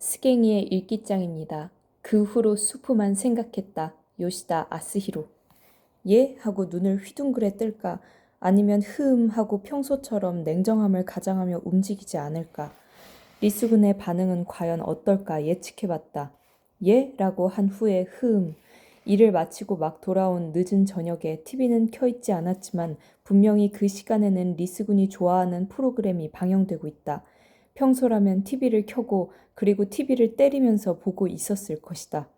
스갱이의 일기장입니다. 그 후로 수프만 생각했다. 요시다 아스히로. 예? 하고 눈을 휘둥그레 뜰까? 아니면 하고 평소처럼 냉정함을 가장하며 움직이지 않을까? 리스군의 반응은 과연 어떨까 예측해봤다. 예? 라고 한 후에 일을 마치고 막 돌아온 늦은 저녁에 TV는 켜있지 않았지만 분명히 그 시간에는 리스군이 좋아하는 프로그램이 방영되고 있다. 평소라면 TV를 켜고 그리고 TV를 때리면서 보고 있었을 것이다.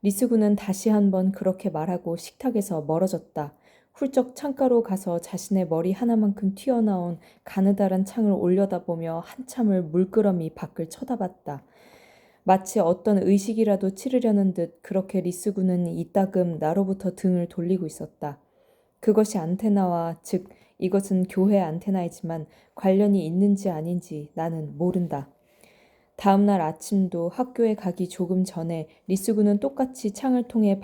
리스군은 다시 한번 그렇게 말하고 식탁에서 멀어졌다. 훌쩍 창가로 가서 자신의 머리 하나만큼 튀어나온 가느다란 창을 올려다보며 한참을 물끄러미 밖을 쳐다봤다. 마치 어떤 의식이라도 치르려는 듯 그렇게 리스군은 이따금 나로부터 등을 돌리고 있었다. 그것이 안테나와 즉 이것은 교회 안테나이지만 관련이 있는지 아닌지 나는 모른다. 다음 날 아침도 학교에 가기 조금 전에 리스군은 똑같이 창을 통해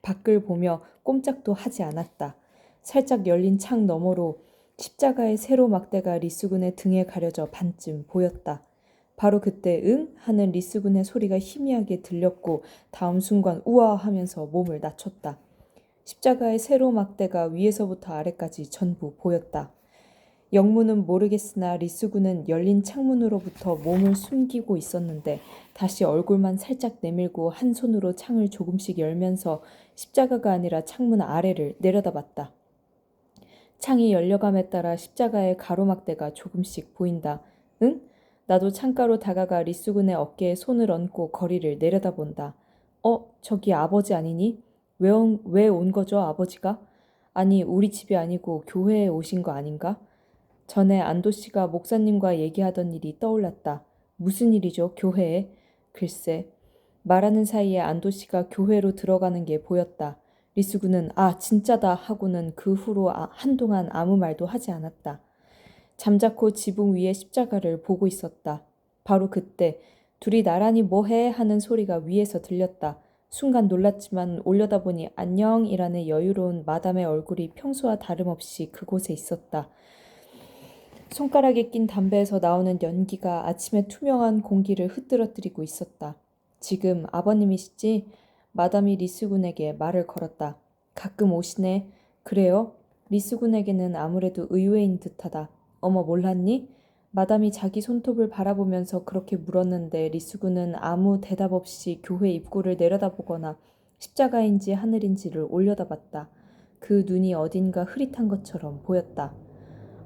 밖을 보며 꼼짝도 하지 않았다. 살짝 열린 창 너머로 십자가의 세로 막대가 리스군의 등에 가려져 반쯤 보였다. 바로 그때 응? 하는 리스군의 소리가 희미하게 들렸고 다음 순간 우와 하면서 몸을 낮췄다. 십자가의 세로 막대가 위에서부터 아래까지 전부 보였다. 영문은 모르겠으나 리스군은 열린 창문으로부터 몸을 숨기고 있었는데 다시 얼굴만 살짝 내밀고 한 손으로 창을 조금씩 열면서 십자가가 아니라 창문 아래를 내려다봤다. 창이 열려감에 따라 십자가의 가로막대가 조금씩 보인다. 응? 나도 창가로 다가가 리스군의 어깨에 손을 얹고 거리를 내려다본다. 저기 아버지 아니니? 왜 온 거죠, 아버지가? 아니, 우리 집이 아니고 교회에 오신 거 아닌가? 전에 안도 씨가 목사님과 얘기하던 일이 떠올랐다. 무슨 일이죠, 교회에? 글쎄, 말하는 사이에 안도 씨가 교회로 들어가는 게 보였다. 리스군은 진짜다 하고는 그 후로 한동안 아무 말도 하지 않았다. 잠자코 지붕 위에 십자가를 보고 있었다. 바로 그때 둘이 나란히 뭐해 하는 소리가 위에서 들렸다. 순간 놀랐지만 올려다보니 안녕이라는 여유로운 마담의 얼굴이 평소와 다름없이 그곳에 있었다. 손가락에 낀 담배에서 나오는 연기가 아침의 투명한 공기를 흩뜨러뜨리고 있었다. 지금 아버님이시지? 마담이 리스군에게 말을 걸었다. 가끔 오시네. 그래요? 리스군에게는 아무래도 의외인 듯하다. 어머, 몰랐니? 마담이 자기 손톱을 바라보면서 그렇게 물었는데 리스군은 아무 대답 없이 교회 입구를 내려다보거나 십자가인지 하늘인지를 올려다봤다. 그 눈이 어딘가 흐릿한 것처럼 보였다.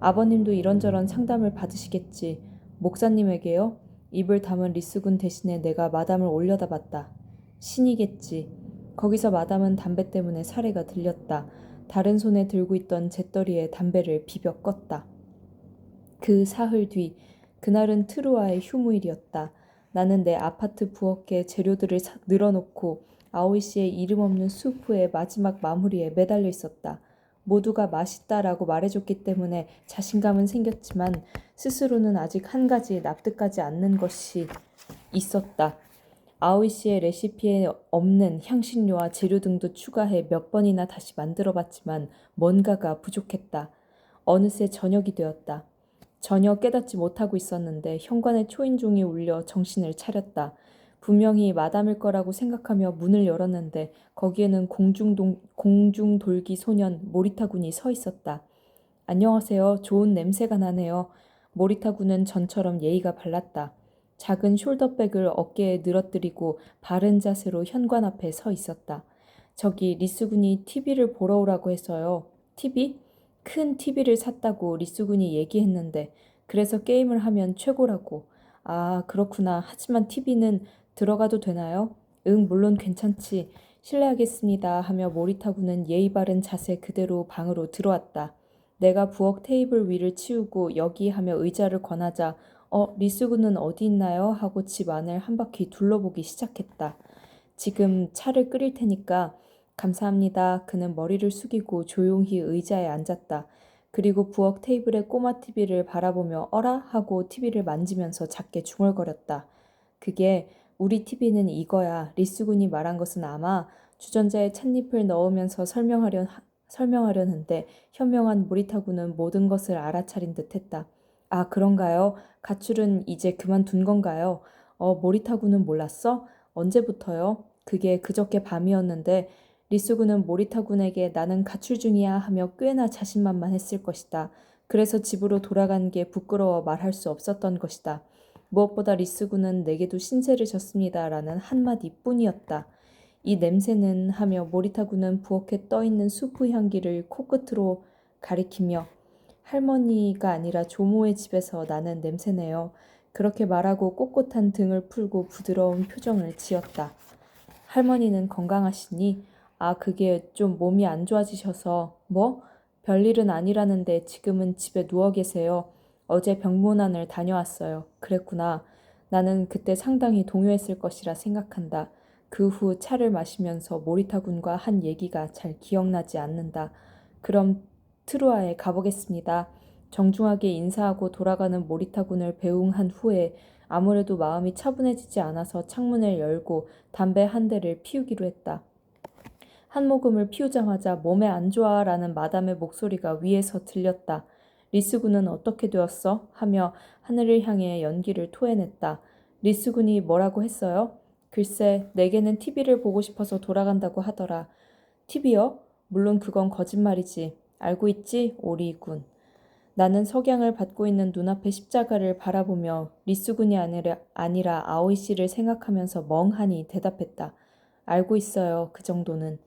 아버님도 이런저런 상담을 받으시겠지. 목사님에게요? 입을 담은 리스군 대신에 내가 마담을 올려다봤다. 신이겠지. 거기서 마담은 담배 때문에 사례가 들렸다. 다른 손에 들고 있던 재떨이에 담배를 비벼 껐다. 그 사흘 뒤, 그날은 트루아의 휴무일이었다. 나는 내 아파트 부엌에 재료들을 늘어놓고 아오이 씨의 이름 없는 수프의 마지막 마무리에 매달려 있었다. 모두가 맛있다라고 말해줬기 때문에 자신감은 생겼지만 스스로는 아직 한 가지 납득하지 않는 것이 있었다. 아오이 씨의 레시피에 없는 향신료와 재료 등도 추가해 몇 번이나 다시 만들어봤지만 뭔가가 부족했다. 어느새 저녁이 되었다. 전혀 깨닫지 못하고 있었는데 현관에 초인종이 울려 정신을 차렸다. 분명히 마담일 거라고 생각하며 문을 열었는데 거기에는 공중돌기 소년 모리타 군이 서 있었다. 안녕하세요. 좋은 냄새가 나네요. 모리타 군은 전처럼 예의가 발랐다. 작은 숄더백을 어깨에 늘어뜨리고 바른 자세로 현관 앞에 서 있었다. 저기 리스 군이 TV를 보러 오라고 해서요. TV? 큰 TV를 샀다고 리스 군이 얘기했는데 그래서 게임을 하면 최고라고. 아, 그렇구나. 하지만 TV는 들어가도 되나요? 응, 물론 괜찮지. 실례하겠습니다 하며 모리타 군은 예의 바른 자세 그대로 방으로 들어왔다. 내가 부엌 테이블 위를 치우고 여기 하며 의자를 권하자 리스 군은 어디 있나요? 하고 집 안을 한 바퀴 둘러보기 시작했다. 지금 차를 끓일 테니까 감사합니다. 그는 머리를 숙이고 조용히 의자에 앉았다. 그리고 부엌 테이블에 꼬마 TV를 바라보며 어라? 하고 TV를 만지면서 작게 중얼거렸다. 그게 우리 TV는 이거야. 리스군이 말한 것은 아마 주전자에 찻잎을 넣으면서 설명하려는데 현명한 모리타군은 모든 것을 알아차린 듯했다. 아, 그런가요? 가출은 이제 그만둔 건가요? 모리타군은 몰랐어? 언제부터요? 그게 그저께 밤이었는데 리스군은 모리타군에게 나는 가출 중이야 하며 꽤나 자신만만했을 것이다. 그래서 집으로 돌아간 게 부끄러워 말할 수 없었던 것이다. 무엇보다 리스군은 내게도 신세를 졌습니다. 라는 한마디뿐이었다. 이 냄새는 하며 모리타군은 부엌에 떠있는 수프 향기를 코끝으로 가리키며 할머니가 아니라 조모의 집에서 나는 냄새네요. 그렇게 말하고 꼿꼿한 등을 풀고 부드러운 표정을 지었다. 할머니는 건강하시니? 아, 그게 좀 몸이 안 좋아지셔서. 뭐? 별일은 아니라는데 지금은 집에 누워 계세요. 어제 병문안을 다녀왔어요. 그랬구나. 나는 그때 상당히 동요했을 것이라 생각한다. 그 후 차를 마시면서 모리타군과 한 얘기가 잘 기억나지 않는다. 그럼 트루아에 가보겠습니다. 정중하게 인사하고 돌아가는 모리타군을 배웅한 후에 아무래도 마음이 차분해지지 않아서 창문을 열고 담배 한 대를 피우기로 했다. 한 모금을 피우자마자 몸에 안 좋아 라는 마담의 목소리가 위에서 들렸다. 리스군은 어떻게 되었어? 하며 하늘을 향해 연기를 토해냈다. 리스군이 뭐라고 했어요? 글쎄, 내게는 TV를 보고 싶어서 돌아간다고 하더라. TV요? 물론 그건 거짓말이지. 알고 있지? 오리군. 나는 석양을 받고 있는 눈앞의 십자가를 바라보며 리스군이 아니라 아오이 씨를 생각하면서 멍하니 대답했다. 알고 있어요. 그 정도는.